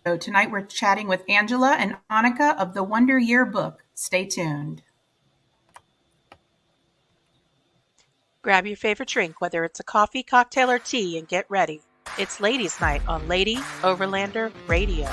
So tonight we're chatting with Angela and Annika of the Wonder Year book. Stay tuned. Grab your favorite drink, whether it's a coffee, cocktail, or tea, and get ready. It's Ladies' Night on Lady Overlander Radio.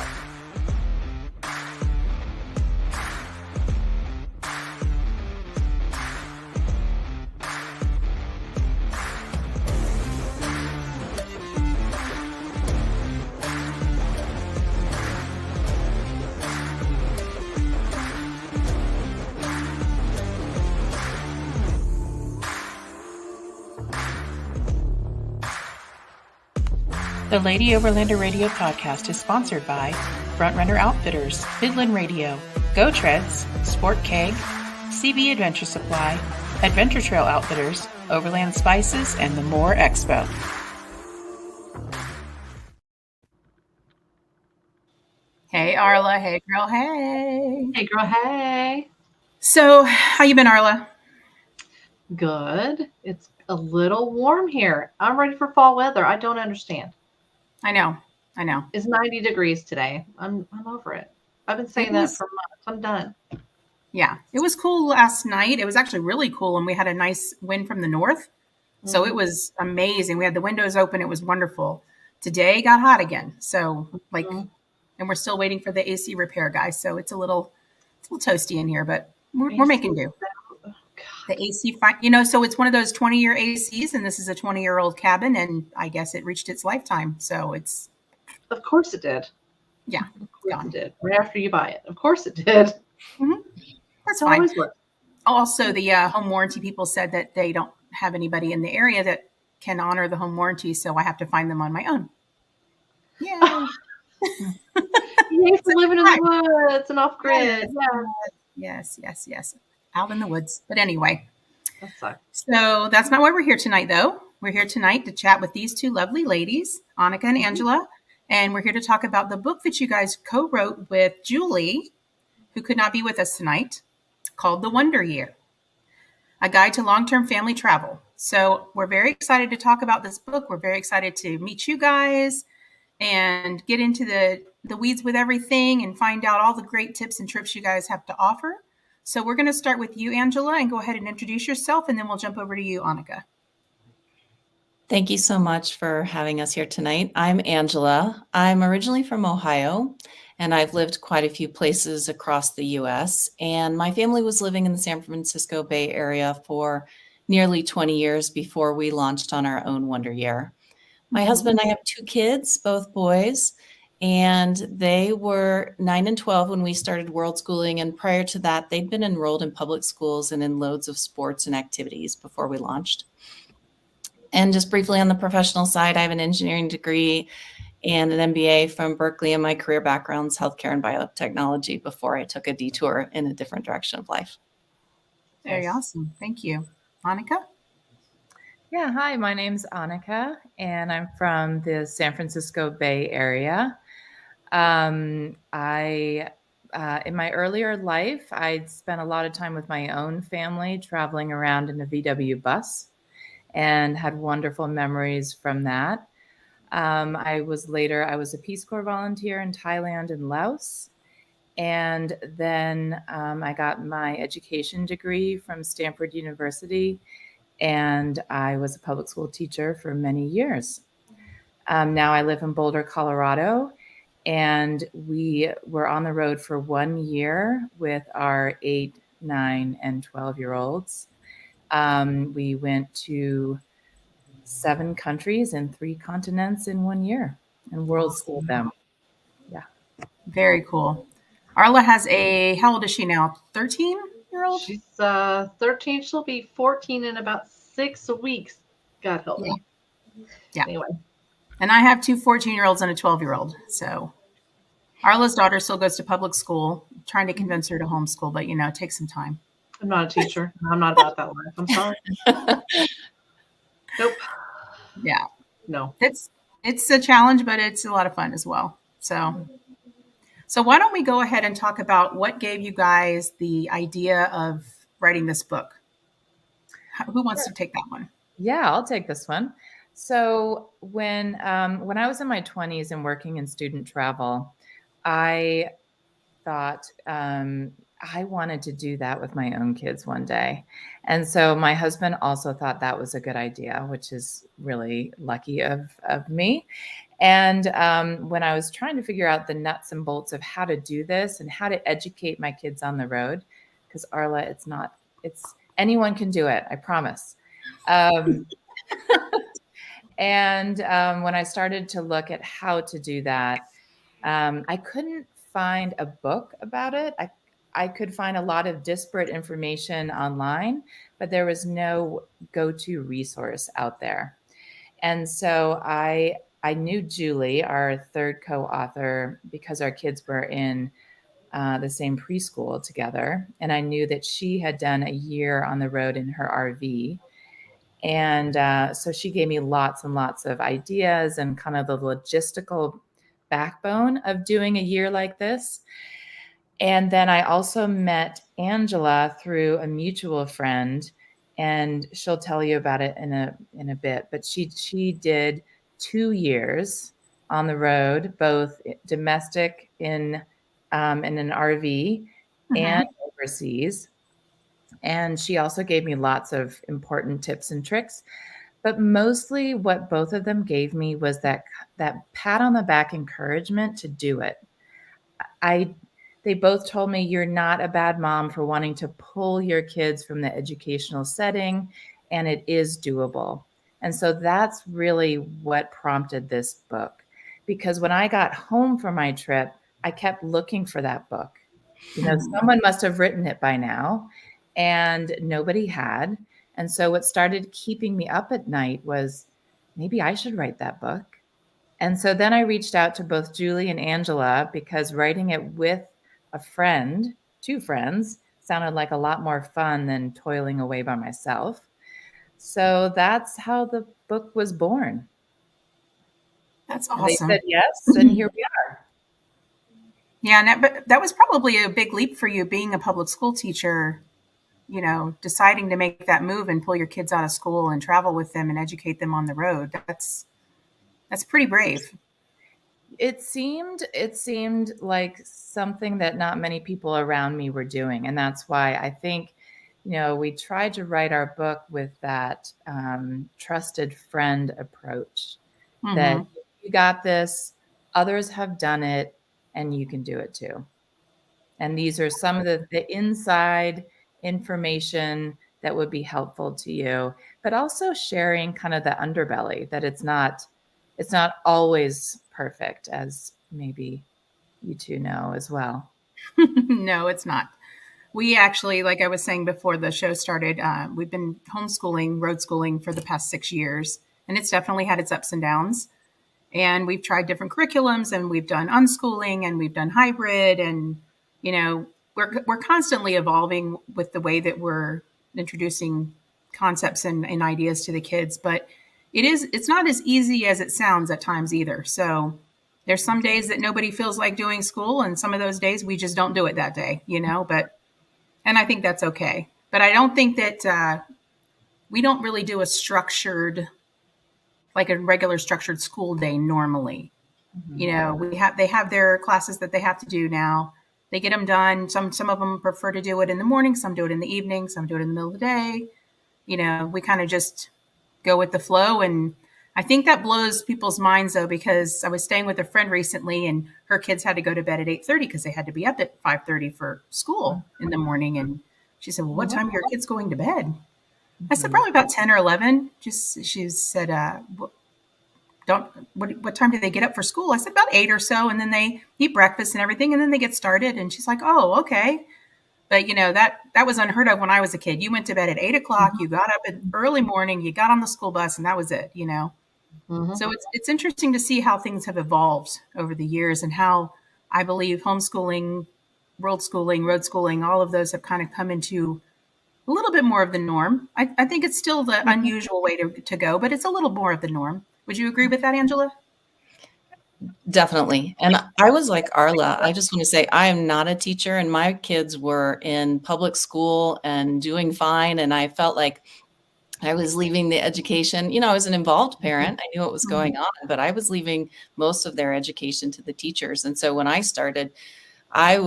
The Lady Overlander Radio podcast is sponsored by Frontrunner Outfitters, Midland Radio, Go Treads, Sport Keg, CB Adventure Supply, Adventure Trail Outfitters, Overland Spices, and the More Expo. Hey, Arla. Hey, girl. Hey. Hey, girl. Hey. So, how you been, Arla? Good. It's a little warm here. I'm ready for fall weather. I don't understand. I know. It's 90 degrees today. I'm over it. I've been saying that for months. I'm done. Yeah, it was cool last night. It was actually really cool, and we had a nice wind from the north. So it was amazing. We had the windows open. It was wonderful. Today got hot again. So and we're still waiting for the AC repair guy. So it's a little toasty in here, but we're making do. The AC, so it's one of those 20-year ACs, and this is a 20-year-old cabin, and I guess it reached its lifetime. So it's. Of course it did. Yeah. Of course it did. Right after you buy it. Of course it did. Mm-hmm. That's fine. Also, the home warranty people said that they don't have anybody in the area that can honor the home warranty, so I have to find them on my own. Yeah. Yay for living in the woods and off grid. Yes. Out in the woods. But anyway. That sucks. So that's not why we're here tonight, though. We're here tonight to chat with these two lovely ladies, Annika and Angela, and we're here to talk about the book that you guys co-wrote with Julie, who could not be with us tonight, called The Wonder Year, a guide to long-term family travel. So we're very excited to talk about this book. We're very excited to meet you guys and get into the weeds with everything and find out all the great tips and trips you guys have to offer. So we're going to start with you, Angela, and go ahead and introduce yourself, and then we'll jump over to you, Annika. Thank you so much for having us here tonight. I'm Angela. I'm originally from Ohio, and I've lived quite a few places across the U.S., and my family was living in the San Francisco Bay Area for nearly 20 years before we launched on our own Wonder Year. My husband and I have 2 kids, both boys, and they were 9 and 12 when we started worldschooling. And prior to that, they'd been enrolled in public schools and in loads of sports and activities before we launched. And just briefly on the professional side, I have an engineering degree and an MBA from Berkeley, and my career background's healthcare and biotechnology before I took a detour in a different direction of life. Very awesome. Thank you. Annika? Yeah, hi, my name's Annika, and I'm from the San Francisco Bay Area. In my earlier life, I'd spent a lot of time with my own family traveling around in a VW bus and had wonderful memories from that. I was a Peace Corps volunteer in Thailand and Laos. And then I got my education degree from Stanford University, and I was a public school teacher for many years. Now I live in Boulder, Colorado, and we were on the road for 1 year with our 8, 9, and 12-year-olds. We went to 7 countries and 3 continents in 1 year and world schooled them. Yeah. Very cool. Arla has how old is she now? 13-year-old? She's 13. She'll be 14 in about 6 weeks. God help me. Yeah. Anyway. And I have 2 14-year-olds and a 12-year-old. So Arla's daughter still goes to public school, trying to convince her to homeschool, but it takes some time. I'm not a teacher. I'm not about that life. I'm sorry. Nope. Yeah. No. It's a challenge, but it's a lot of fun as well. So why don't we go ahead and talk about what gave you guys the idea of writing this book? Who wants to take that one? Yeah, I'll take this one. So when I was in my 20s and working in student travel, I thought I wanted to do that with my own kids one day. And so my husband also thought that was a good idea, which is really lucky of me. And when I was trying to figure out the nuts and bolts of how to do this and how to educate my kids on the road, because Arla, it's anyone can do it, I promise. And when I started to look at how to do that, I couldn't find a book about it. I could find a lot of disparate information online, but there was no go-to resource out there. And so I knew Julie, our third co-author, because our kids were in the same preschool together. And I knew that she had done a year on the road in her RV. And so she gave me lots and lots of ideas and kind of the logistical backbone of doing a year like this. And then I also met Angela through a mutual friend, and she'll tell you about it in a bit. But she did 2 years on the road, both domestic in an RV and overseas. And she also gave me lots of important tips and tricks. But mostly what both of them gave me was that pat on the back encouragement to do it. They both told me you're not a bad mom for wanting to pull your kids from the educational setting, and it is doable. And so that's really what prompted this book. Because when I got home from my trip, I kept looking for that book. Someone must have written it by now, and nobody had. And so what started keeping me up at night was maybe I should write that book. And so then I reached out to both Julie and Angela because writing it with a friend, 2 friends, sounded like a lot more fun than toiling away by myself. So that's how the book was born. That's And awesome. they said yes, and here we are. Yeah, but that was probably a big leap for you, being a public school teacher, deciding to make that move and pull your kids out of school and travel with them and educate them on the road. That's pretty brave. It seemed like something that not many people around me were doing. And that's why I think, we tried to write our book with that trusted friend approach, that you got this, others have done it, and you can do it too. And these are some of the inside information that would be helpful to you, but also sharing kind of the underbelly, that it's not always perfect, as maybe you two know as well. No, it's not. We actually, like I was saying before the show started, we've been homeschooling, road schooling for the past 6 years, and it's definitely had its ups and downs. And we've tried different curriculums, and we've done unschooling, and we've done hybrid, and we're constantly evolving with the way that we're introducing concepts and ideas to the kids. But it's not as easy as it sounds at times either. So there's some days that nobody feels like doing school, and some of those days we just don't do it that day, and I think that's okay. But I don't think that we don't really do like a regular structured school day normally. They have their classes that they have to do now. They get them done. Some of them prefer to do it in the morning. Some do it in the evening. Some do it in the middle of the day. We kind of just go with the flow. And I think that blows people's minds, though, because I was staying with a friend recently, and her kids had to go to bed at 8:30 because they had to be up at 5:30 for school in the morning. And she said, "Well, what time are your kids going to bed?" I said, "Probably about 10 or 11. She said, what time do they get up for school?" I said, "About 8 or so. And then they eat breakfast and everything, and then they get started." And she's like, "Oh, okay." But that was unheard of when I was a kid. You went to bed at 8 o'clock, you got up in early morning, you got on the school bus, and that was it, So it's interesting to see how things have evolved over the years, and how I believe homeschooling, world schooling, road schooling, all of those have kind of come into a little bit more of the norm. I think it's still the unusual way to go, but it's a little more of the norm. Would you agree with that, Angela? Definitely. And I was like Arla. I just want to say I am not a teacher, and my kids were in public school and doing fine. And I felt like I was leaving the education. I was an involved parent. I knew what was going on, but I was leaving most of their education to the teachers. And so when I started, it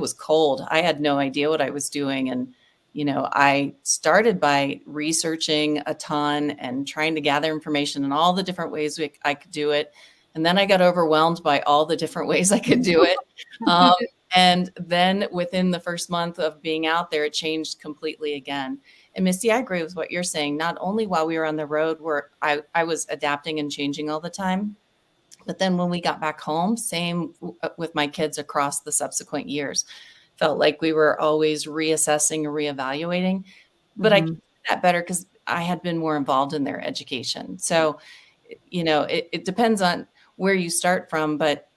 was cold. I had no idea what I was doing. And, I started by researching a ton and trying to gather information in all the different ways I could do it. And then I got overwhelmed by all the different ways I could do it. And then within the first month of being out there, it changed completely again. And Misty, I agree with what you're saying. Not only while we were on the road, where I was adapting and changing all the time, but then when we got back home, same with my kids across the subsequent years. Felt like we were always reassessing and reevaluating. But I can do that better because I had been more involved in their education. So, it depends on where you start from, but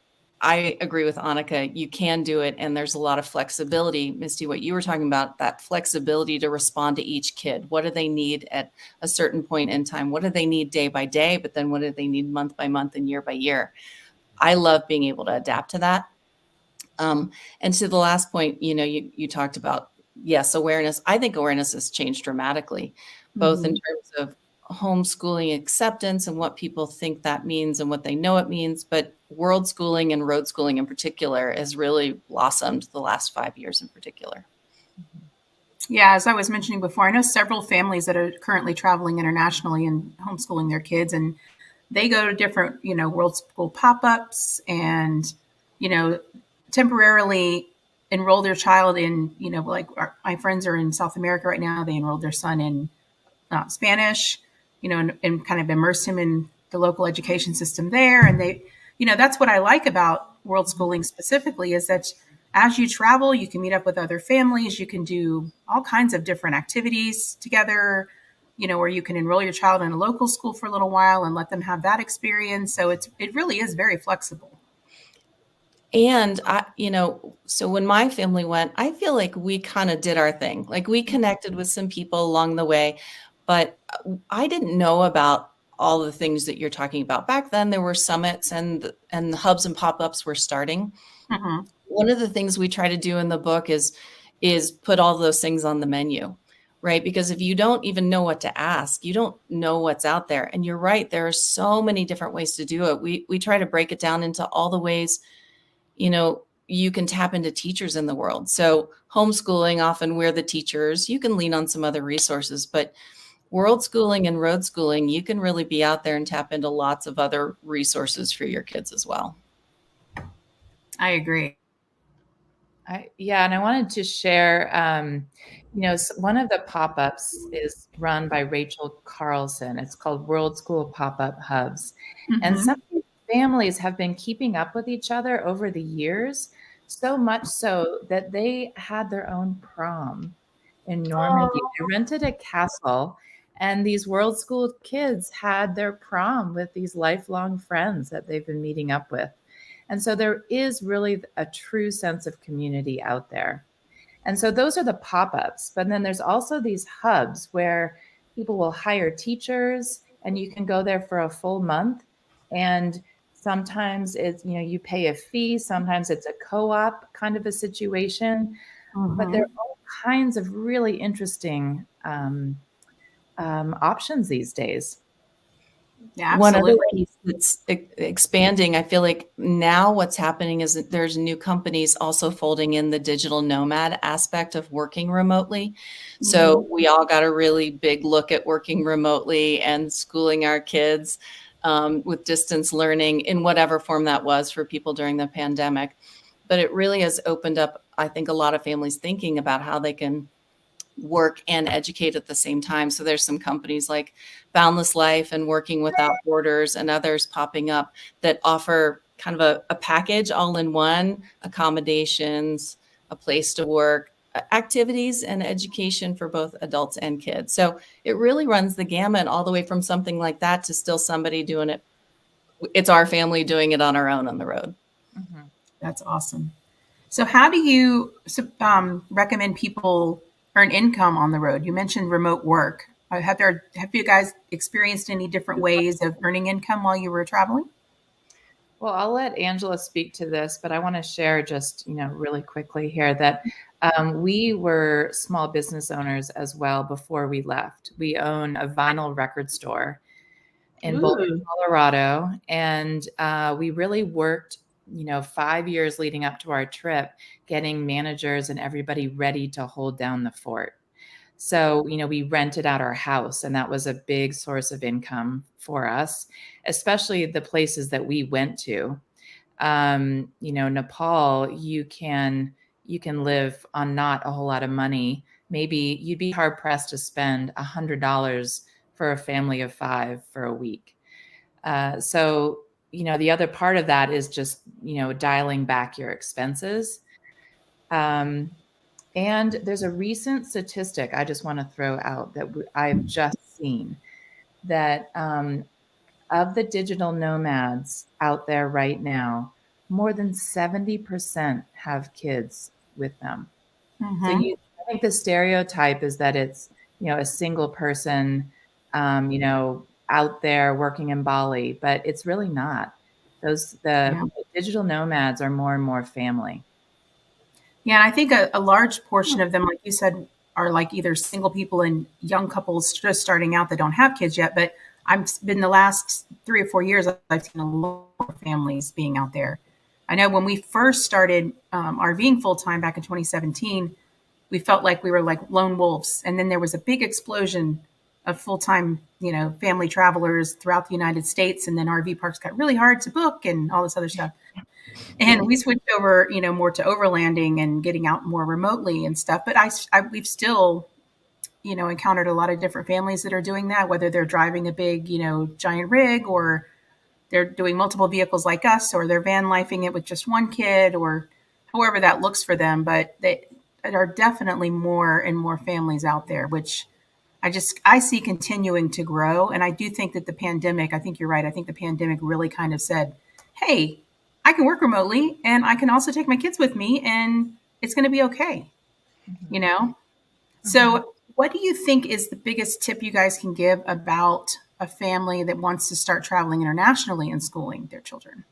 I agree with Annika. You can do it, and there's a lot of flexibility. Misty, what you were talking about, that flexibility to respond to each kid. What do they need at a certain point in time? What do they need day by day? But then what do they need month by month and year by year? I love being able to adapt to that. And to the last point, you talked about, yes, awareness. I think awareness has changed dramatically, both in terms of homeschooling acceptance and what people think that means and what they know it means, but world schooling and road schooling in particular has really blossomed the last 5 years in particular. Yeah, as I was mentioning before, I know several families that are currently traveling internationally and homeschooling their kids, and they go to different, world school pop-ups and, temporarily enroll their child in, like my friends are in South America right now. They enrolled their son in Spanish, and kind of immerse him in the local education system there. And they, that's what I like about world schooling specifically, is that as you travel, you can meet up with other families. You can do all kinds of different activities together, where you can enroll your child in a local school for a little while and let them have that experience. So it really is very flexible. And so when my family went, I feel like we kind of did our thing. Like we connected with some people along the way, but I didn't know about all the things that you're talking about. Back then there were summits and the hubs and pop-ups were starting. Mm-hmm. One of the things we try to do in the book is put all those things on the menu, right? Because if you don't even know what to ask, you don't know what's out there. And you're right, there are so many different ways to do it. We try to break it down into all the ways, you can tap into teachers in the world. So homeschooling, often we're the teachers. You can lean on some other resources, but world schooling and road schooling, you can really be out there and tap into lots of other resources for your kids as well. I agree. And I wanted to share, one of the pop-ups is run by Rachel Carlson. It's called World School Pop-Up Hubs. Mm-hmm. And some families have been keeping up with each other over the years, so much so that they had their own prom in Normandy. They rented a castle, and these world school kids had their prom with these lifelong friends that they've been meeting up with. And so there is really a true sense of community out there. And so those are the pop-ups. But then there's also these hubs where people will hire teachers and you can go there for a full month. And sometimes it's, you pay a fee. Sometimes it's a co-op kind of a situation. Mm-hmm. But there are all kinds of really interesting options these days. Yeah, absolutely. One other piece that's expanding, I feel like now what's happening is that there's new companies also folding in the digital nomad aspect of working remotely. Mm-hmm. So we all got a really big look at working remotely and schooling our kids with distance learning in whatever form that was for people during the pandemic. But it really has opened up, I think, a lot of families thinking about how they can work and educate at the same time. So there's some companies like Boundless Life and Working Without Borders and others popping up that offer kind of a package all in one, accommodations, a place to work, activities and education for both adults and kids. So it really runs the gamut all the way from something like that to still somebody doing it. It's our family doing it on our own on the road. Mm-hmm. That's awesome. So how do you recommend people earn income on the road? You mentioned remote work. Have you guys experienced any different ways of earning income while you were traveling? Well, I'll let Angela speak to this, but I want to share just, really quickly here that We were small business owners as well before we left. We own a vinyl record store in Boulder, Ooh. Colorado, and we really worked, 5 years leading up to our trip, getting managers and everybody ready to hold down the fort. So, we rented out our house, and that was a big source of income for us, especially the places that we went to. Nepal, you can live on not a whole lot of money. Maybe you'd be hard pressed to spend $100 for a family of 5 for a week. So, the other part of that is just, dialing back your expenses. And there's a recent statistic I just want to throw out that I've just seen that of the digital nomads out there right now, more than 70% have kids with them. So Mm-hmm. I think the stereotype is that it's, a single person, out there working in Bali, but it's really not. Yeah. The digital nomads are more and more family. Yeah, and I think a large portion of them, like you said, are like either single people and young couples just starting out that don't have kids yet. But I've been the last 3 or 4 years, I've seen a lot of families being out there. I know when we first started RVing full time back in 2017, we felt like we were like lone wolves, and then there was a big explosion of full time, family travelers throughout the United States, and then RV parks got really hard to book and all this other stuff. And we switched over, more to overlanding and getting out more remotely and stuff. But we've still, encountered a lot of different families that are doing that, whether they're driving a big, giant rig, or they're doing multiple vehicles like us, or they're van lifing it with just one kid, or however that looks for them. But there are definitely more and more families out there, which I see continuing to grow. And I do think that I think you're right. I think the pandemic really kind of said, hey, I can work remotely and I can also take my kids with me and it's going to be okay, you know? Mm-hmm. So what do you think is the biggest tip you guys can give about a family that wants to start traveling internationally and schooling their children?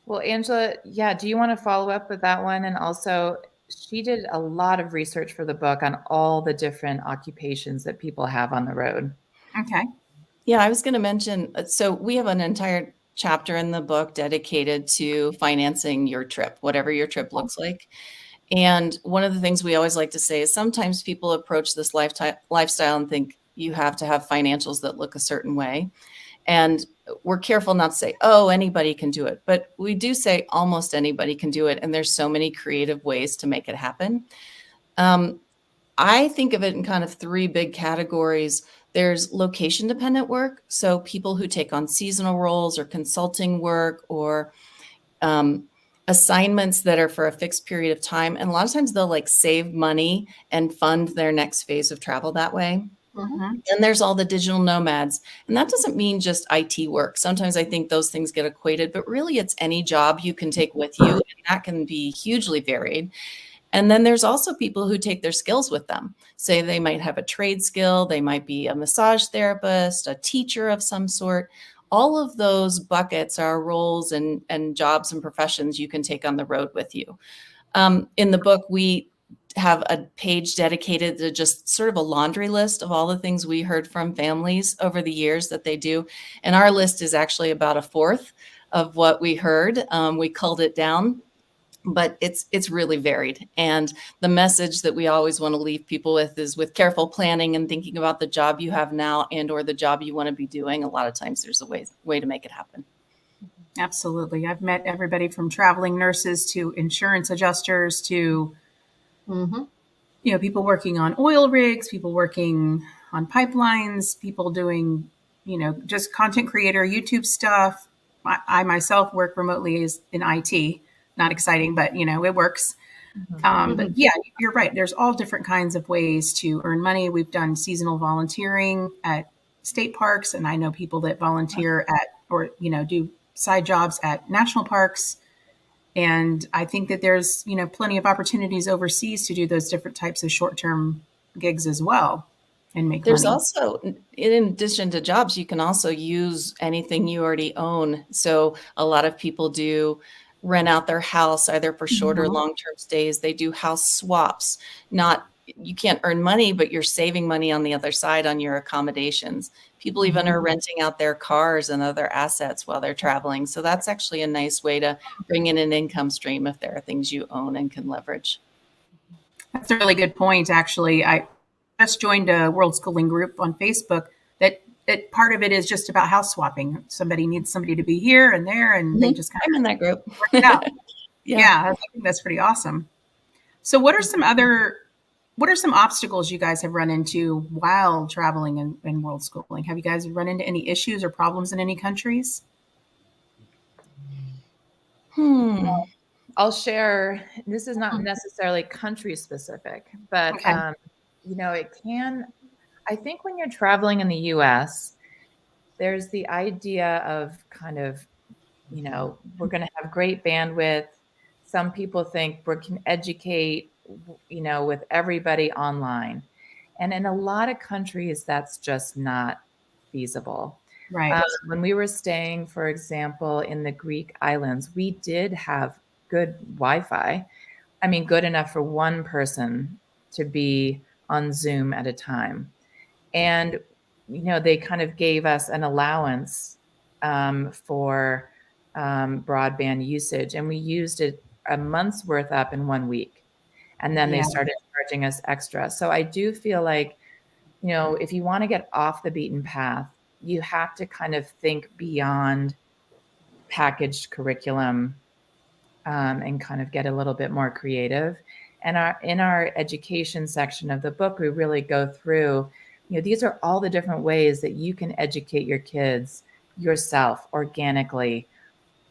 Well, Angela, yeah, do you want to follow up with that one? And also, she did a lot of research for the book on all the different occupations that people have on the road. Okay. Yeah, I was going to mention, so we have an entire chapter in the book dedicated to financing your trip, whatever your trip looks like. And one of the things we always like to say is sometimes people approach this lifestyle and think you have to have financials that look a certain way. And we're careful not to say, oh, anybody can do it. But we do say almost anybody can do it. And there's so many creative ways to make it happen. I think of it in kind of 3 big categories. There's location dependent work. So people who take on seasonal roles or consulting work or assignments that are for a fixed period of time. And a lot of times they'll like save money and fund their next phase of travel that way. Mm-hmm. And there's all the digital nomads. And that doesn't mean just IT work. Sometimes I think those things get equated, but really it's any job you can take with you. And that can be hugely varied. And then there's also people who take their skills with them. Say they might have a trade skill. They might be a massage therapist, a teacher of some sort. All of those buckets are roles and jobs and professions you can take on the road with you. In the book, we have a page dedicated to just sort of a laundry list of all the things we heard from families over the years that they do. And our list is actually about 1/4 of what we heard. We culled it down, but it's really varied. And the message that we always want to leave people with is with careful planning and thinking about the job you have now and or the job you want to be doing. A lot of times there's a way to make it happen. Absolutely. I've met everybody from traveling nurses to insurance adjusters to people working on oil rigs, people working on pipelines, people doing, just content creator, YouTube stuff. I myself work remotely as in IT. Not exciting, but it works. But yeah, you're right. There's all different kinds of ways to earn money. We've done seasonal volunteering at state parks, and I know people that volunteer at or do side jobs at national parks. And I think that there's, plenty of opportunities overseas to do those different types of short-term gigs as well and make There's money. also, in addition to jobs, you can also use anything you already own. So a lot of people do rent out their house either for shorter, Mhm. long-term stays. They do house swaps. Not You can't earn money, but you're saving money on the other side on your accommodations. People even are renting out their cars and other assets while they're traveling. So that's actually a nice way to bring in an income stream if there are things you own and can leverage. That's a really good point, actually. I just joined a world schooling group on Facebook that part of it is just about house swapping. Somebody needs somebody to be here and there, and they just kind I'm in that group. of work it out. Yeah. Yeah, I think that's pretty awesome. So, what are some obstacles you guys have run into while traveling in world schooling? Have you guys run into any issues or problems in any countries? Hmm. I'll share, this is not necessarily country specific, but Okay. it can, I think when you're traveling in the US, there's the idea of kind of, we're going to have great bandwidth. Some people think we can educate, with everybody online. And in a lot of countries, that's just not feasible. Right. When we were staying, for example, in the Greek islands, we did have good Wi-Fi. I mean, good enough for one person to be on Zoom at a time. And, they kind of gave us an allowance for broadband usage, and we used it a month's worth up in 1 week. And then they Yeah. started charging us extra. So I do feel like, if you want to get off the beaten path, you have to kind of think beyond packaged curriculum and kind of get a little bit more creative. And in our education section of the book, we really go through, these are all the different ways that you can educate your kids yourself organically,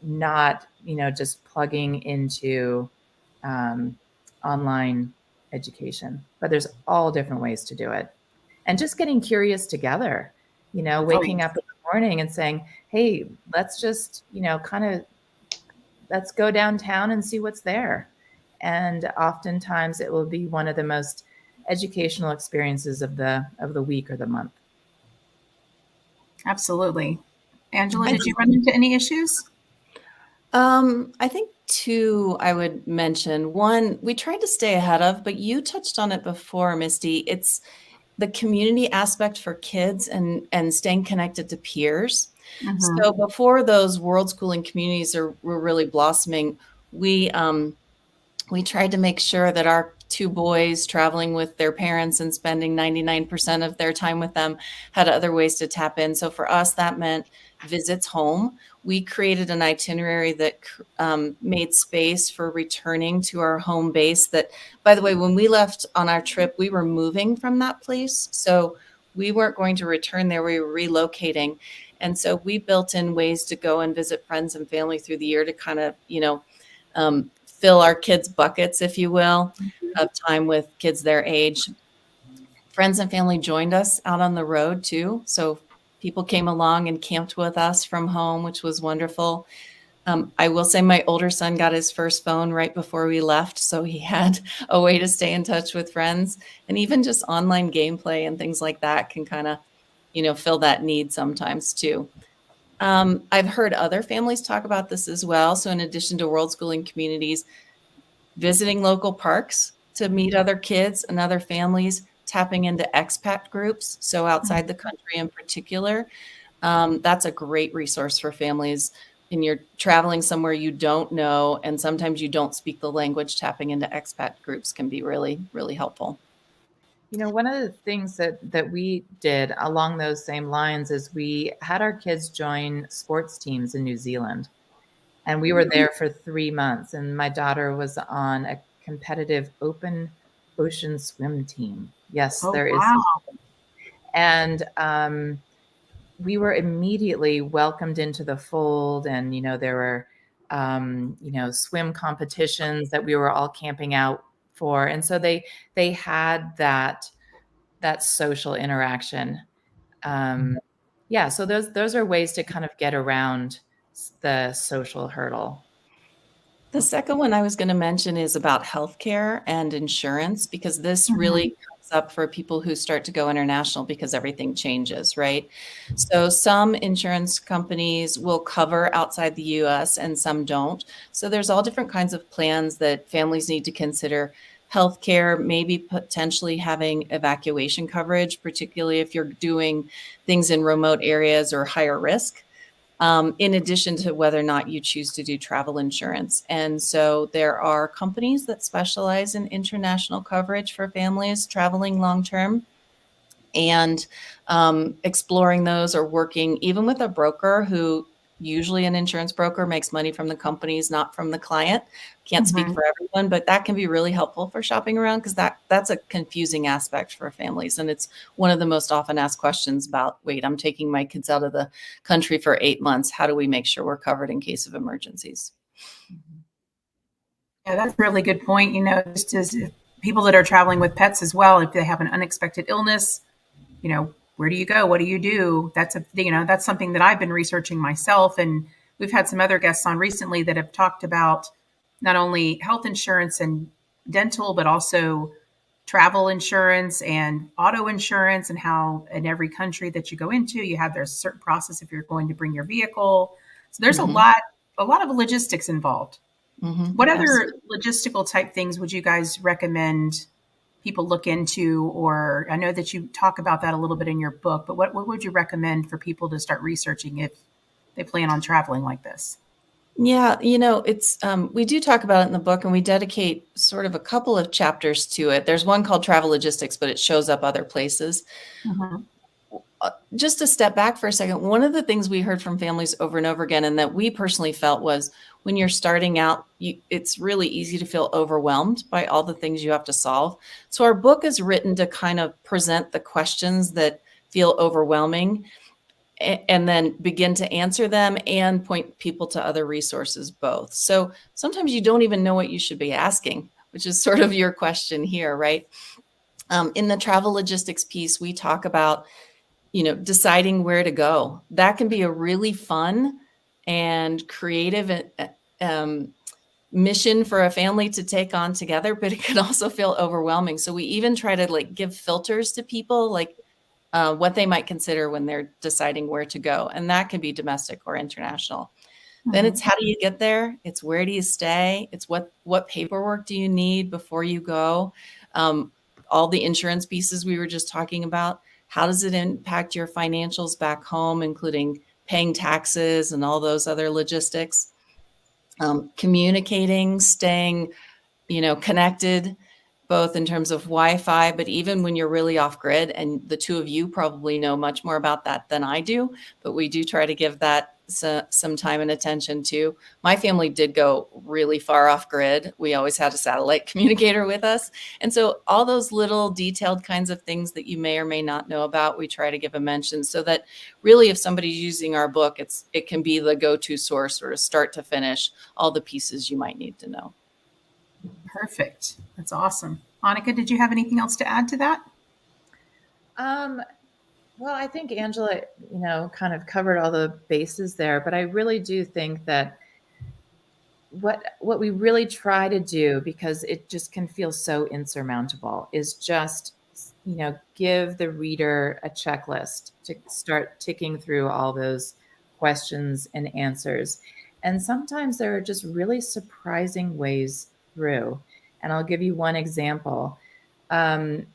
not, just plugging into online education. But there's all different ways to do it. And just getting curious together, waking up in the morning and saying, hey, let's just, kind of let's go downtown and see what's there. And oftentimes it will be one of the most educational experiences of the week or the month. Absolutely. Angela, did you run into any issues? I think two I would mention. One, we tried to stay ahead of, but you touched on it before, Misty. It's the community aspect for kids and staying connected to peers. So before those world schooling communities were really blossoming, we tried to make sure that our two boys traveling with their parents and spending 99% of their time with them had other ways to tap in. So for us, that meant visits home. We created an itinerary that made space for returning to our home base. That, by the way, when we left on our trip, we were moving from that place. So we weren't going to return there. We were relocating. And so we built in ways to go and visit friends and family through the year to kind of, fill our kids' buckets, if you will, of time with kids their age. Friends and family joined us out on the road too. So people came along and camped with us from home, which was wonderful. I will say my older son got his first phone right before we left. So he had a way to stay in touch with friends, and even just online gameplay and things like that can kind of, fill that need sometimes too. I've heard other families talk about this as well. So in addition to world schooling communities, visiting local parks to meet other kids and other families, tapping into expat groups, so outside the country in particular. That's a great resource for families. And you're traveling somewhere you don't know, and sometimes you don't speak the language, tapping into expat groups can be really, really helpful. One of the things that we did along those same lines is we had our kids join sports teams in New Zealand. And we were there for 3 months. And my daughter was on a competitive open ocean swim team. Yes, there is. Wow. And we were immediately welcomed into the fold. And, there were, swim competitions that we were all camping out for. And so they had that social interaction. Yeah, so those are ways to kind of get around the social hurdle. The second one I was going to mention is about healthcare and insurance, because this really comes up for people who start to go international because everything changes, right? So some insurance companies will cover outside the US and some don't. So there's all different kinds of plans that families need to consider. Healthcare, maybe potentially having evacuation coverage, particularly if you're doing things in remote areas or higher risk, in addition to whether or not you choose to do travel insurance. And so there are companies that specialize in international coverage for families traveling long term. And exploring those, or working even with a broker who, usually an insurance broker, makes money from the companies, not from the client. Can't speak Mhm. for everyone, but that can be really helpful for shopping around, because that's a confusing aspect for families. And it's one of the most often asked questions about, wait, I'm taking my kids out of the country for 8 months. How do we make sure we're covered in case of emergencies? Yeah, that's a really good point. Just as people that are traveling with pets as well, if they have an unexpected illness, where do you go? What do you do? That's something that I've been researching myself. And we've had some other guests on recently that have talked about not only health insurance and dental, but also travel insurance and auto insurance, and how in every country that you go into, there's a certain process if you're going to bring your vehicle. So there's Mhm. a lot of logistics involved. Mhm. What other Absolutely. logistical type things would you guys recommend people look into? Or I know that you talk about that a little bit in your book, but what would you recommend for people to start researching if they plan on traveling like this? Yeah, it's we do talk about it in the book, and we dedicate sort of a couple of chapters to it. There's one called Travel Logistics, but it shows up other places. Mhm. Just to step back for a second, one of the things we heard from families over and over again, and that we personally felt, was when you're starting out, it's really easy to feel overwhelmed by all the things you have to solve. So our book is written to kind of present the questions that feel overwhelming, and then begin to answer them and point people to other resources both. So sometimes you don't even know what you should be asking, which is sort of your question here, right? In the travel logistics piece, we talk about, deciding where to go. That can be a really fun and creative mission for a family to take on together, but it can also feel overwhelming. So we even try to give filters to people, like what they might consider when they're deciding where to go. And that can be domestic or international. Then it's, Mhm. how do you get there? It's, where do you stay? It's, what paperwork do you need before you go? Um, all the insurance pieces we were just talking about. How does it impact your financials back home, including paying taxes and all those other logistics? Communicating, staying, connected, both in terms of Wi-Fi, but even when you're really off grid. And the two of you probably know much more about that than I do, but we do try to give that some time and attention too. My family did go really far off grid. We always had a satellite communicator with us. And so all those little detailed kinds of things that you may or may not know about, we try to give a mention, so that really, if somebody's using our book, it can be the go-to source, sort of start to finish, all the pieces you might need to know. Perfect. That's awesome. Annika, did you have anything else to add to that? Um, well, I think Angela, kind of covered all the bases there, but I really do think that what we really try to do, because it just can feel so insurmountable, is just, give the reader a checklist to start ticking through all those questions and answers. And sometimes there are just really surprising ways through. And I'll give you one example. Um,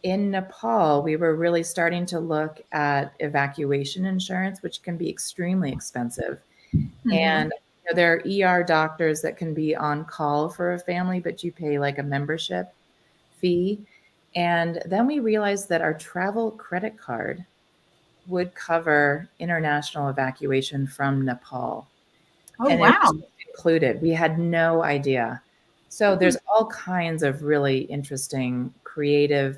in Nepal, we were really starting to look at evacuation insurance, which can be extremely expensive. Mhm. And there are ER doctors that can be on call for a family, but you pay like a membership fee. And then we realized that our travel credit card would cover international evacuation from Nepal. Oh, And it was wow. included. We had no idea. So there's all kinds of really interesting, creative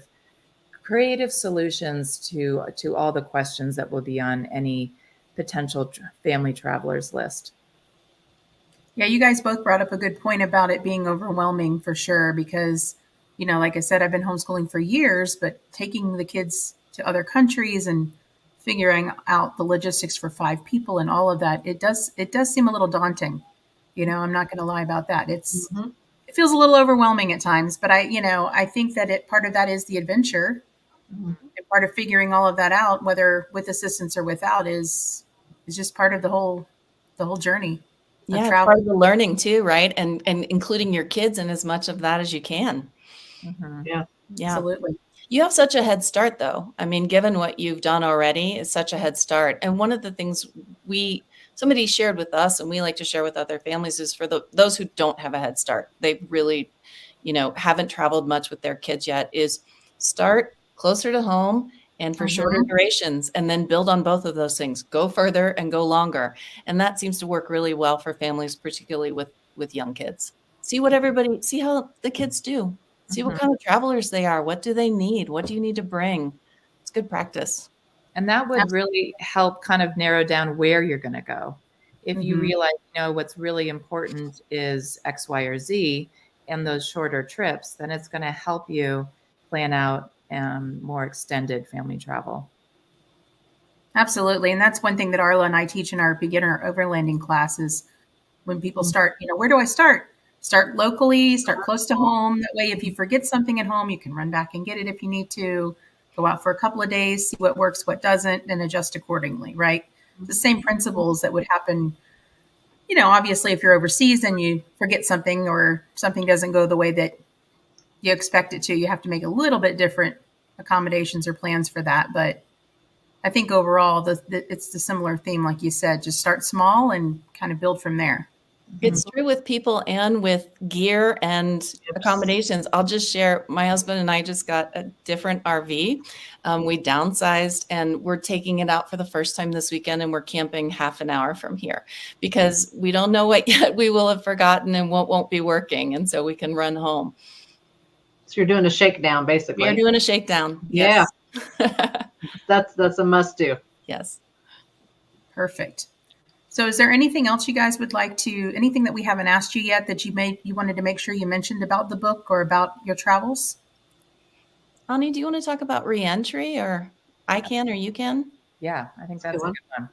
solutions to all the questions that will be on any potential family travelers list. Yeah, you guys both brought up a good point about it being overwhelming for sure, because, like I said, I've been homeschooling for years, but taking the kids to other countries and figuring out the logistics for 5 people and all of that, it does seem a little daunting. I'm not going to lie about that. Mhm. it feels a little overwhelming at times, but I think that part of that is the adventure, Mhm. and part of figuring all of that out, whether with assistance or without, is just part of the whole journey of Yeah, it's travel. part of the learning too, right? And including your kids in as much of that as you can. Mhm. Yeah. Yeah. Absolutely. You have such a head start, though. I mean, given what you've done already, it's such a head start. And one of the things somebody shared with us, and we like to share with other families, is for those who don't have a head start, they really, haven't traveled much with their kids yet, is start closer to home and for shorter Mhm. durations, and then build on both of those things. Go further and go longer. And that seems to work really well for families, particularly with young kids. See how the kids do. See what Mhm. kind of travelers they are. What do they need? What do you need to bring? It's good practice. And that would Absolutely. really help kind of narrow down where you're going to go. If you Mhm. realize, what's really important is X, Y, or Z and those shorter trips, then it's going to help you plan out more extended family travel. Absolutely. And that's one thing that Arla and I teach in our beginner overlanding classes. When people start, where do I start? Start locally, start close to home. That way, if you forget something at home, you can run back and get it if you need to. Go out for a couple of days, see what works, what doesn't, and adjust accordingly, right? It's the same principles that would happen. Obviously, if you're overseas and you forget something or something doesn't go the way that you expect it to, you have to make a little bit different accommodations or plans for that. But I think overall, it's the similar theme, like you said, just start small and kind of build from there. Mhm. It's true with people and with gear and Tips. accommodations. I'll just share, my husband and I just got a different RV. We downsized and we're taking it out for the first time this weekend, and we're camping half an hour from here because we don't know what yet we will have forgotten and what won't be working. And so we can run home. So you're doing a shakedown, We are basically. doing a shakedown. Yeah, Yes. that's a must do. Yes. Perfect. So is there anything else you guys would like to, anything that we haven't asked you yet that you wanted to make sure you mentioned about the book or about your travels? Ani, do you want to talk about reentry, or I can, or you can? Yeah, I think That's a good that's a one. good one.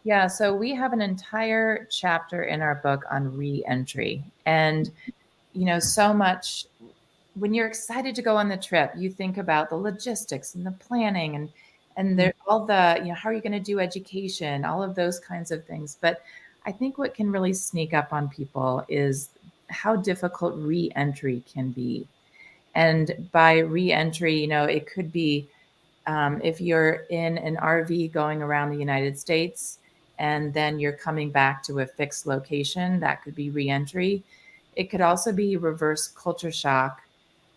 Yeah, so we have an entire chapter in our book on re-entry. And, so much when you're excited to go on the trip, you think about the logistics and the planning and there all the, how are you going to do education, all of those kinds of things. But I think what can really sneak up on people is how difficult re-entry can be. And by re-entry, it could be if you're in an RV going around the United States and then you're coming back to a fixed location, that could be reentry. It could also be reverse culture shock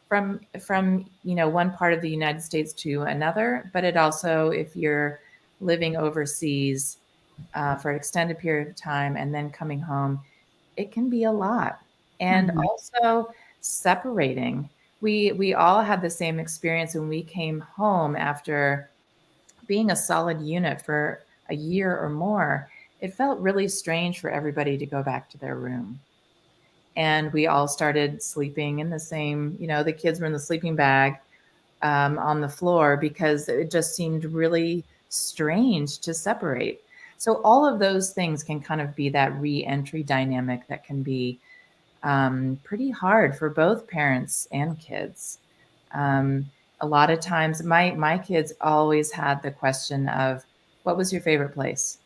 from one part of the United States to another. But it also, if you're living overseas for an extended period of time and then coming home, it can be a lot. And Mhm. also separating. We all had the same experience when we came home after being a solid unit for a year or more. It felt really strange for everybody to go back to their room. And we all started sleeping in the same, the kids were in the sleeping bag on the floor because it just seemed really strange to separate. So all of those things can kind of be that re-entry dynamic that can be pretty hard for both parents and kids. A lot of times, my kids always had the question of, "What was your favorite place?"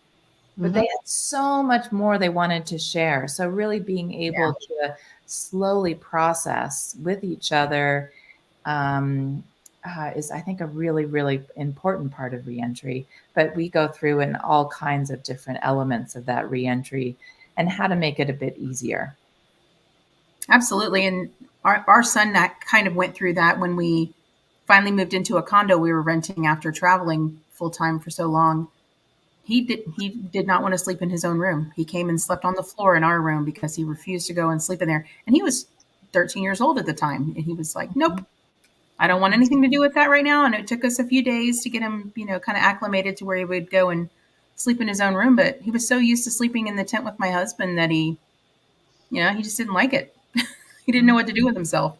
But they Mhm. had so much more they wanted to share. So really being Yeah. able to slowly process with each other is, I think, a really, really important part of reentry. But we go through in all kinds of different elements of that reentry and how to make it a bit easier. Absolutely. And our son that kind of went through that when we finally moved into a condo we were renting after traveling full time for so long. He did not want to sleep in his own room. He came and slept on the floor in our room because he refused to go and sleep in there. And he was 13 years old at the time. And he was like, nope, I don't want anything to do with that right now. And it took us a few days to get him, kind of acclimated to where he would go and sleep in his own room. But he was so used to sleeping in the tent with my husband that he just didn't like it. He didn't know what to do with himself.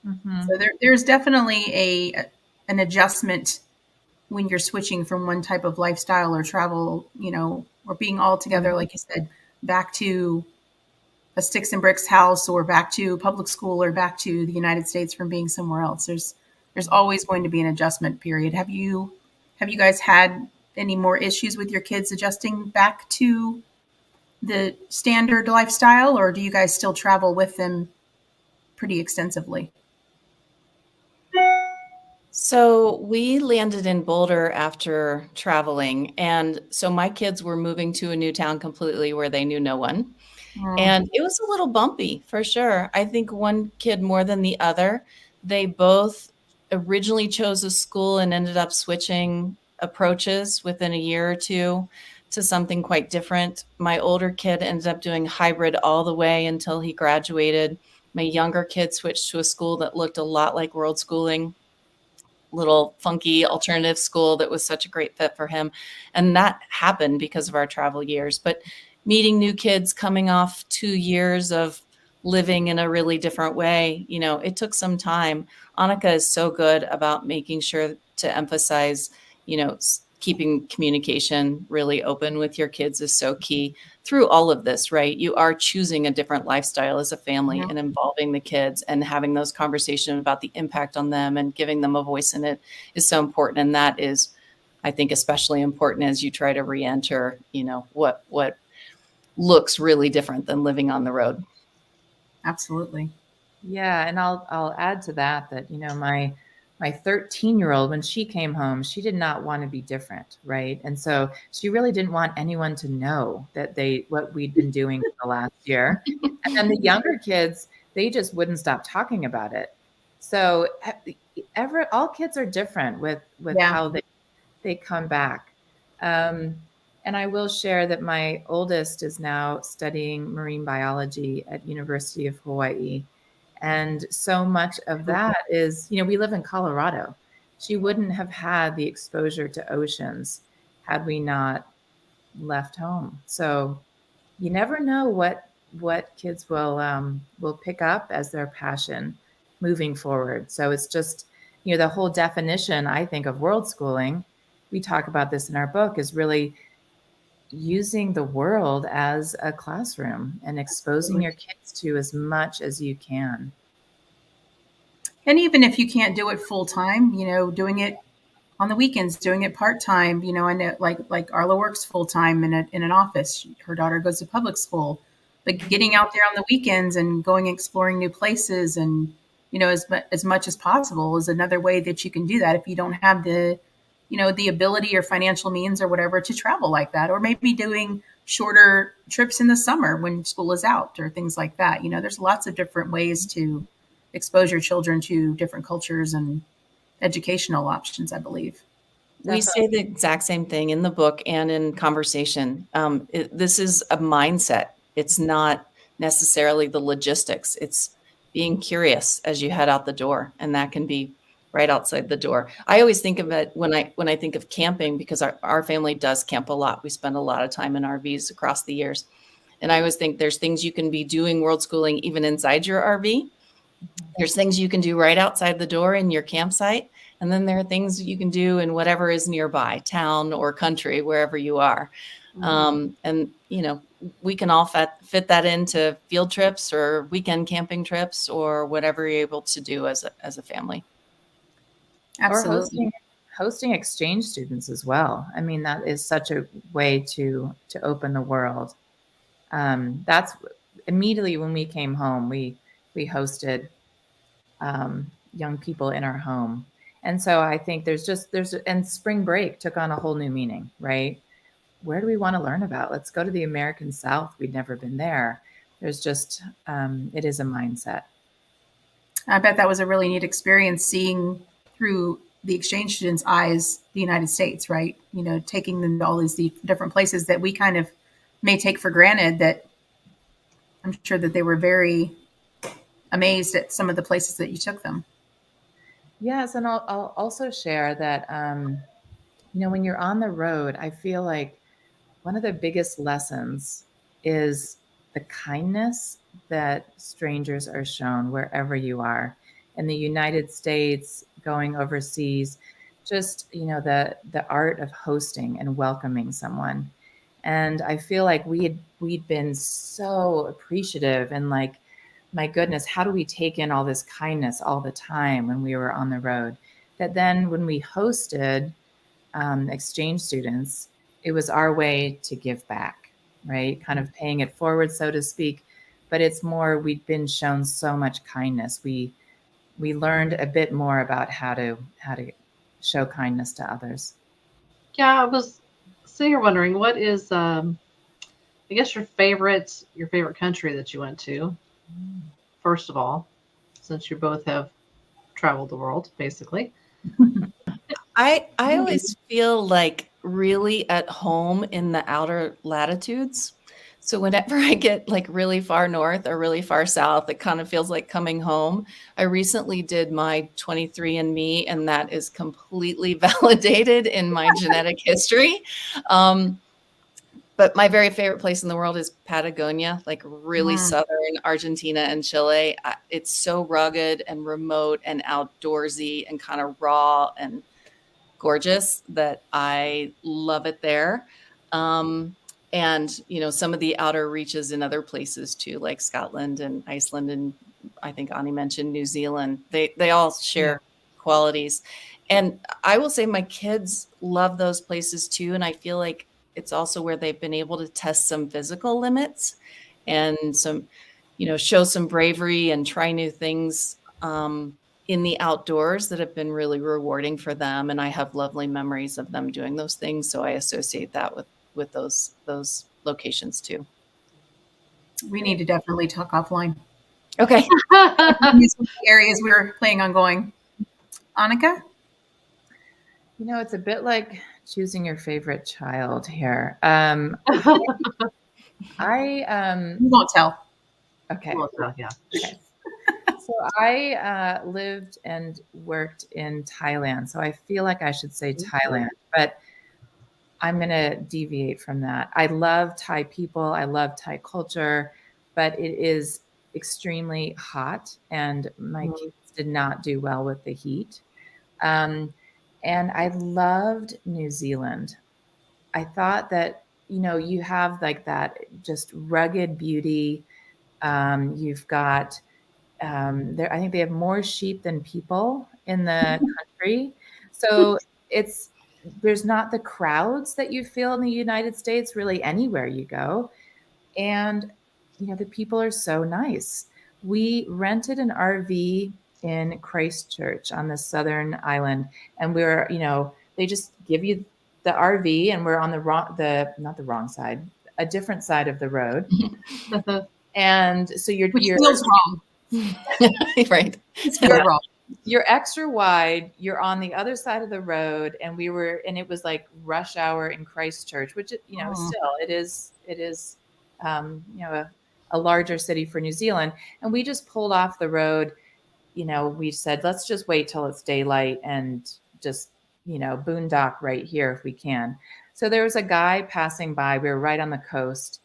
Mm-hmm. So there's definitely an adjustment when you're switching from one type of lifestyle or travel, or being all together, like you said, back to a sticks and bricks house or back to public school or back to the United States from being somewhere else. There's always going to be an adjustment period. Have you guys had any more issues with your kids adjusting back to the standard lifestyle, or do you guys still travel with them pretty extensively? So we landed in Boulder after traveling. And so my kids were moving to a new town completely where they knew no one. Mm, And it was a little bumpy for sure. I think one kid more than the other. They both originally chose a school and ended up switching approaches within a year or two to something quite different. My older kid ended up doing hybrid all the way until he graduated. My younger kid switched to a school that looked a lot like world schooling, little funky alternative school that was such a great fit for him. And that happened because of our travel years. But meeting new kids coming off 2 years of living in a really different way, it took some time. Annika is so good about making sure to emphasize, keeping communication really open with your kids is so key through all of this, right? You are choosing a different lifestyle as a family mhm. and involving the kids and having those conversations about the impact on them and giving them a voice in it is so important. And that is, I think, especially important as you try to re-enter, what looks really different than living on the road. Absolutely. Yeah, and I'll add to that my 13-year-old, when she came home, she did not want to be different, right? And so she really didn't want anyone to know that what we'd been doing for the last year. And then the younger kids, they just wouldn't stop talking about it. So all kids are different with Yeah. how they come back. And I will share that my oldest is now studying marine biology at University of Hawaii. And so much of that is, we live in Colorado. She wouldn't have had the exposure to oceans had we not left home. So you never know what kids will pick up as their passion moving forward. So it's just, the whole definition, I think, of world schooling, we talk about this in our book, is really using the world as a classroom and exposing your kids to as much as you can. And even if you can't do it full time, doing it on the weekends, doing it part time. I know like Arla works full time in an office. Her daughter goes to public school, but getting out there on the weekends and going exploring new places and as much as possible is another way that you can do that if you don't have the ability or financial means or whatever to travel like that, or maybe doing shorter trips in the summer when school is out or things like that. There's lots of different ways to expose your children to different cultures and educational options, I believe. We say the exact same thing in the book and in conversation. This is a mindset. It's not necessarily the logistics. It's being curious as you head out the door, and that can be right outside the door. I always think of it when I think of camping, because our family does camp a lot. We spend a lot of time in RVs across the years. And I always think there's things you can be doing world schooling even inside your RV. There's things you can do right outside the door in your campsite. And then there are things you can do in whatever is nearby, town or country, wherever you are. And, we can all fit that into field trips or weekend camping trips or whatever you're able to do as a family. Absolutely. Or hosting exchange students as well. I mean, that is such a way to open the world. That's immediately when we came home, we hosted young people in our home. And so I think and spring break took on a whole new meaning, right? Where do we want to learn about? Let's go to the American South. We'd never been there. There's just, it is a mindset. I bet that was a really neat experience seeing through the exchange students' eyes the United States, right? Taking them to all these different places that we kind of may take for granted, that I'm sure that they were very amazed at some of the places that you took them. Yes, and I'll also share that, when you're on the road, I feel like one of the biggest lessons is the kindness that strangers are shown wherever you are. In the United States, going overseas, just, the art of hosting and welcoming someone. And I feel like we'd been so appreciative and like, my goodness, how do we take in all this kindness all the time when we were on the road? That then when we hosted exchange students, it was our way to give back, right? Kind of paying it forward, so to speak. But it's more, we'd been shown so much kindness. We learned a bit more about how to show kindness to others. Yeah, I was sitting here wondering, what is I guess your favorite country that you went to, first of all, since you both have traveled the world, basically. I always feel like really at home in the outer latitudes. So whenever I get like really far north or really far south, it kind of feels like coming home. I recently did my 23andMe, and that is completely validated in my genetic history. But my very favorite place in the world is Patagonia, like really southern Argentina and Chile. It's so rugged and remote and outdoorsy and kind of raw and gorgeous that I love it there. And, you know, some of the outer reaches in other places too, like Scotland and Iceland. And I think Ani mentioned New Zealand. They all share qualities. And I will say my kids love those places too. And I feel like it's also where they've been able to test some physical limits and some, you know, show some bravery and try new things in the outdoors that have been really rewarding for them. And I have lovely memories of them doing those things. So I associate that with those locations too. We need to definitely talk offline. Okay. These are the areas we were planning on going. Annika? You know, it's a bit like choosing your favorite child here. You won't tell. Okay. Well, yeah. Okay. So I lived and worked in Thailand. So I feel like I should say Thailand, but I'm going to deviate from that. I love Thai people. I love Thai culture, but it is extremely hot, and my kids did not do well with the heat. And I loved New Zealand. I thought that, you know, you have like that just rugged beauty. You've got there, I think they have more sheep than people in the country. So there's not the crowds that you feel in the United States really anywhere you go. And, you know, the people are so nice. We rented an RV in Christchurch on the southern island, and we're, you know, they just give you the RV, and we're on not the wrong side, a different side of the road. And so Which feels wrong. Right. You're extra wide. You're on the other side of the road, and it was like rush hour in Christchurch, which, you know, still it is, you know, a larger city for New Zealand. And we just pulled off the road. You know, we said, let's just wait till it's daylight and just, you know, boondock right here if we can. So there was a guy passing by. We were right on the coast.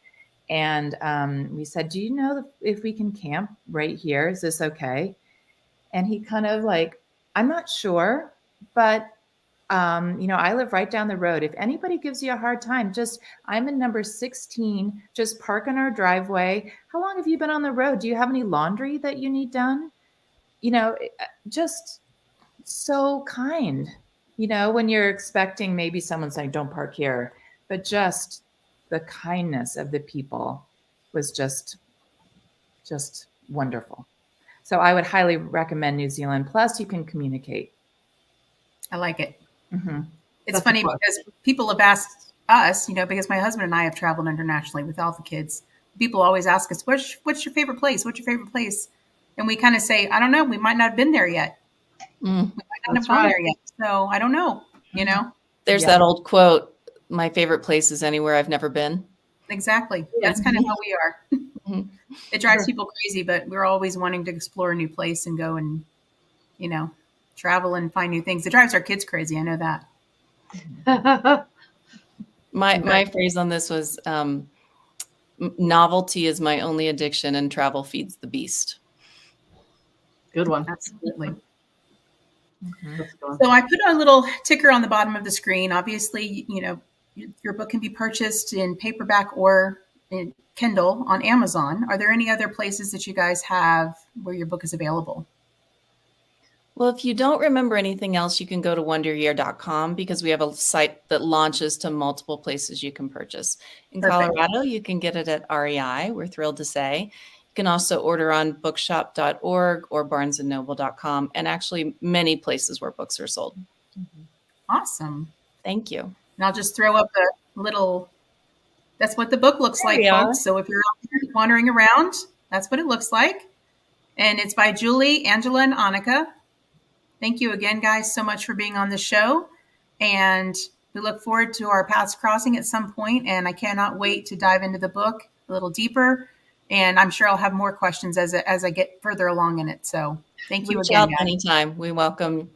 And we said, do you know if we can camp right here? Is this okay? And he kind of like, I'm not sure, but, you know, I live right down the road. If anybody gives you a hard time, I'm in number 16, just park in our driveway. How long have you been on the road? Do you have any laundry that you need done? You know, just so kind, you know, when you're expecting maybe someone saying, don't park here, but just the kindness of the people was just wonderful. So I would highly recommend New Zealand. Plus, you can communicate. I like it. Mm-hmm. It's funny because people have asked us, you know, because my husband and I have traveled internationally with all the kids. People always ask us, what's your favorite place? What's your favorite place? And we kind of say, I don't know. We might not have been there yet. We might not have gone there yet. So I don't know, you know. There's that old quote, my favorite place is anywhere I've never been. Exactly. That's kind of how we are. It drives people crazy, but we're always wanting to explore a new place and go and, you know, travel and find new things. It drives our kids crazy. I know that. My phrase on this was novelty is my only addiction and travel feeds the beast. Good one. Absolutely. So I put a little ticker on the bottom of the screen. Obviously, you know, your book can be purchased in paperback or in Kindle on Amazon. Are there any other places that you guys have where your book is available? Well, if you don't remember anything else, you can go to wonderyear.com because we have a site that launches to multiple places you can purchase. In Perfect. Colorado, you can get it at REI, we're thrilled to say. You can also order on bookshop.org or barnesandnoble.com, and actually many places where books are sold. Awesome. Thank you. And I'll just throw up a little, that's what the book looks There like, we are. folks. So if you're out there wandering around, that's what it looks like. And it's by Julie, Angela, and Annika. Thank you again, guys, so much for being on the show. And we look forward to our paths crossing at some point. And I cannot wait to dive into the book a little deeper. And I'm sure I'll have more questions as I get further along in it. So thank you Reach again, out guys. anytime. We welcome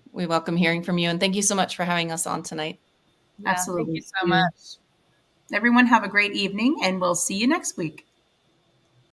hearing from you. And thank you so much for having us on tonight. Yeah, Absolutely. Thank you so much. Everyone have a great evening, and we'll see you next week.